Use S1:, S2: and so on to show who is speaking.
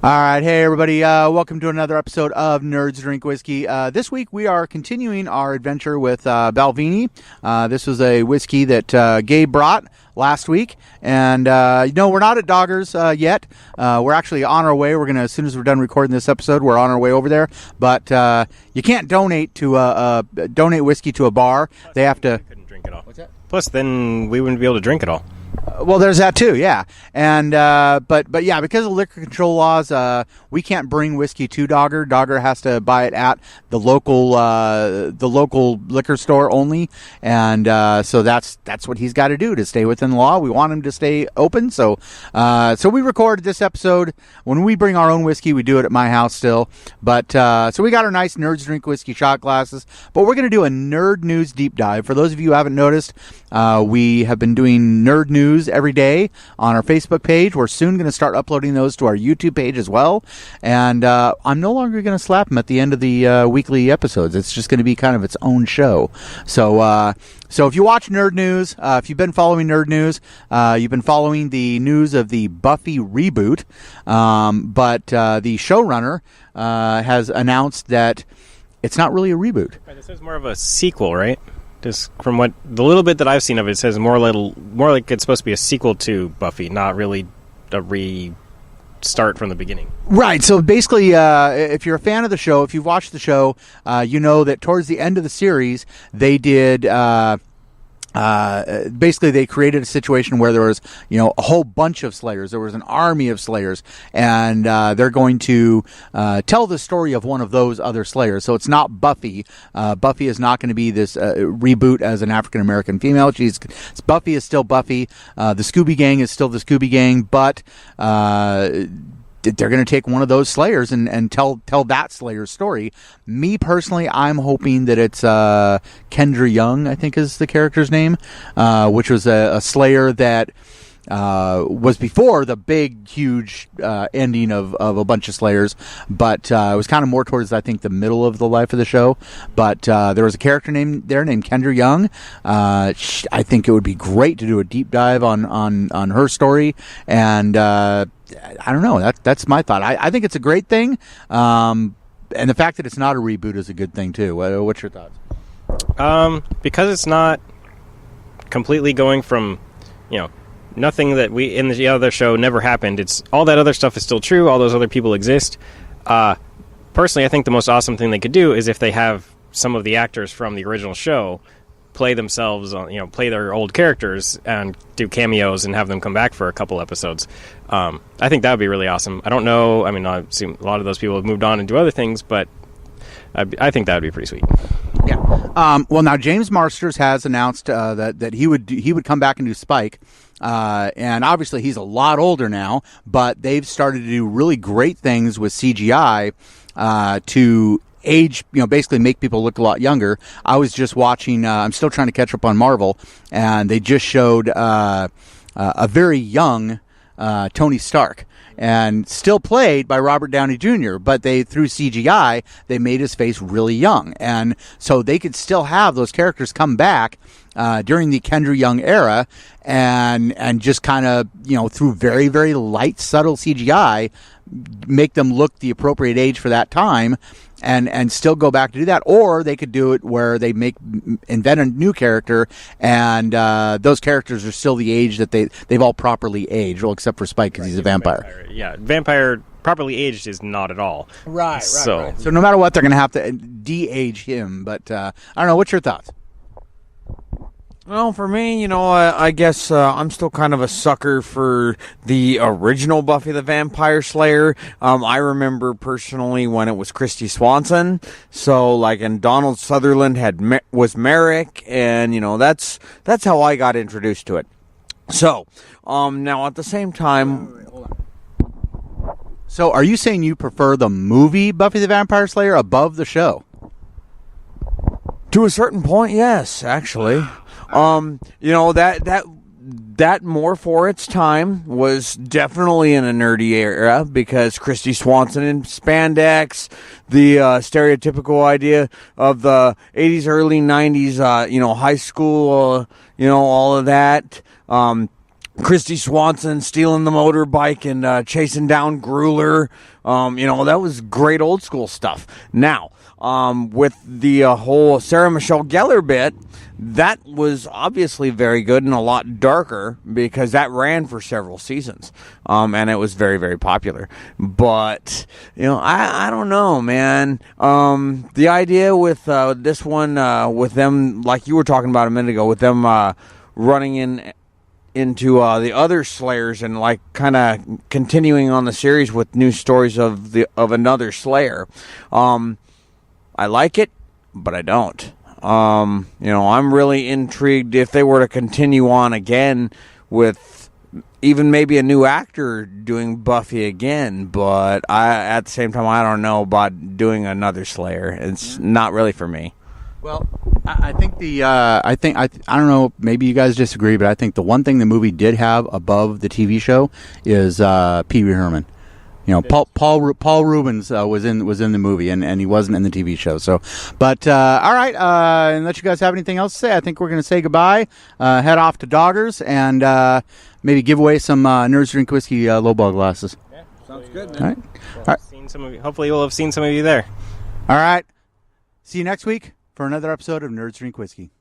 S1: All right, hey everybody, welcome to another episode of Nerds Drink Whiskey. This week we are continuing our adventure with Balvenie. This was a whiskey that Gabe brought last week, and no, we're not at Doggers yet. We're actually on our way. We're gonna, as soon as we're done recording this episode, we're on our way over there. But you can't donate whiskey to a bar. They have to.
S2: Couldn't drink it all.
S1: What's that?
S2: Plus, then we wouldn't be able to drink it all.
S1: Well, there's that too, yeah. And but yeah, because of liquor control laws, we can't bring whiskey to Dogger. Dogger has to buy it at the local liquor store only, and so that's what he's got to do to stay within the law. We want him to stay open, so we recorded this episode. When we bring our own whiskey, we do it at my house still. But so we got our nice Nerds Drink Whiskey shot glasses. But we're going to do a nerd news deep dive. For those of you who haven't noticed, we have been doing nerd news every day on our Facebook page. We're soon going to start uploading those to our YouTube page as well. And I'm no longer going to slap them at the end of the weekly episodes. It's just going to be kind of its own show. So if you watch Nerd News, if you've been following Nerd News, you've been following the news of the Buffy reboot. But the showrunner has announced that it's not really a reboot.
S2: Right, this is more of a sequel, right? Just from what the little bit that I've seen of it, says more like it's supposed to be a sequel to Buffy, not really a restart from the beginning.
S1: Right. So basically, if you're a fan of the show, if you've watched the show, you know that towards the end of the series, they did. Basically, they created a situation where there was, a whole bunch of Slayers. There was an army of Slayers, and they're going to tell the story of one of those other Slayers. So it's not Buffy. Buffy is not going to be this reboot as an African American female. Buffy is still Buffy. The Scooby Gang is still the Scooby Gang, but they're going to take one of those Slayers and tell that Slayer's story. Me personally, I'm hoping that it's Kendra Young, I think is the character's name, which was a Slayer that was before the big, huge ending of a bunch of Slayers, but it was kind of more towards, I think, the middle of the life of the show. But there was a character named Kendra Young. I think it would be great to do a deep dive on her story, and I don't know. That's my thought. I think it's a great thing, and the fact that it's not a reboot is a good thing too. What's your thoughts?
S2: Because it's not completely going from, nothing that we in the other show never happened. It's all that other stuff is still true. All those other people exist. Personally, I think the most awesome thing they could do is if they have some of the actors from the original show play themselves on, play their old characters and do cameos and have them come back for a couple episodes. I think that would be really awesome. I don't know. I mean, I assume a lot of those people have moved on and do other things, but I think that would be pretty sweet.
S1: Yeah. Well, now James Marsters has announced that he would come back and do Spike. And obviously he's a lot older now, but they've started to do really great things with CGI to age, basically make people look a lot younger. I was just watching, I'm still trying to catch up on Marvel, and they just showed a very young Tony Stark, and still played by Robert Downey Jr., but through CGI, they made his face really young. And so they could still have those characters come back during the Kendra Young era and just kind of, through very, very light, subtle CGI, make them look the appropriate age for that time. And still go back to do that, or they could do it where they invent a new character, and those characters are still the age that they've all properly aged, well, except for Spike because he's a vampire.
S2: Yeah, vampire properly aged is not at all.
S1: Right. So no matter what, they're going to have to de-age him. But I don't know. What's your thoughts?
S3: Well, for me, I guess I'm still kind of a sucker for the original Buffy the Vampire Slayer. I remember personally when it was Christy Swanson. So, and Donald Sutherland was Merrick, and that's how I got introduced to it. So, now at the same time.
S1: So, are you saying you prefer the movie Buffy the Vampire Slayer above the show?
S3: To a certain point, yes, actually. That more for its time was definitely in a nerdy era because Christy Swanson in spandex, the stereotypical idea of the 80s, early 90s, high school, all of that. Christy Swanson stealing the motorbike and chasing down Grueller. That was great old school stuff. Now, with the whole Sarah Michelle Gellar bit, that was obviously very good and a lot darker because that ran for several seasons. And it was very, very popular. But, I don't know, man. The idea with this one, with them, like you were talking about a minute ago, with them running into the other Slayers and like kind of continuing on the series with new stories of another Slayer. I like it, but I don't. I'm really intrigued if they were to continue on again with even maybe a new actor doing Buffy again, but at the same time, I don't know about doing another Slayer. It's not really for me.
S1: Well, I think I don't know, maybe you guys disagree, but I think the one thing the movie did have above the TV show is Pee Wee Herman. Paul Rubens was in the movie, and he wasn't in the TV show. So, but all right. Unless you guys have anything else to say, I think we're going to say goodbye. Head off to Doggers and maybe give away some Nerds Drink Whiskey lowball glasses.
S3: Yeah, sounds good, man.
S1: All right.
S2: Hopefully, we'll have seen some of you there.
S1: All right. See you next week for another episode of Nerds Drink Whiskey.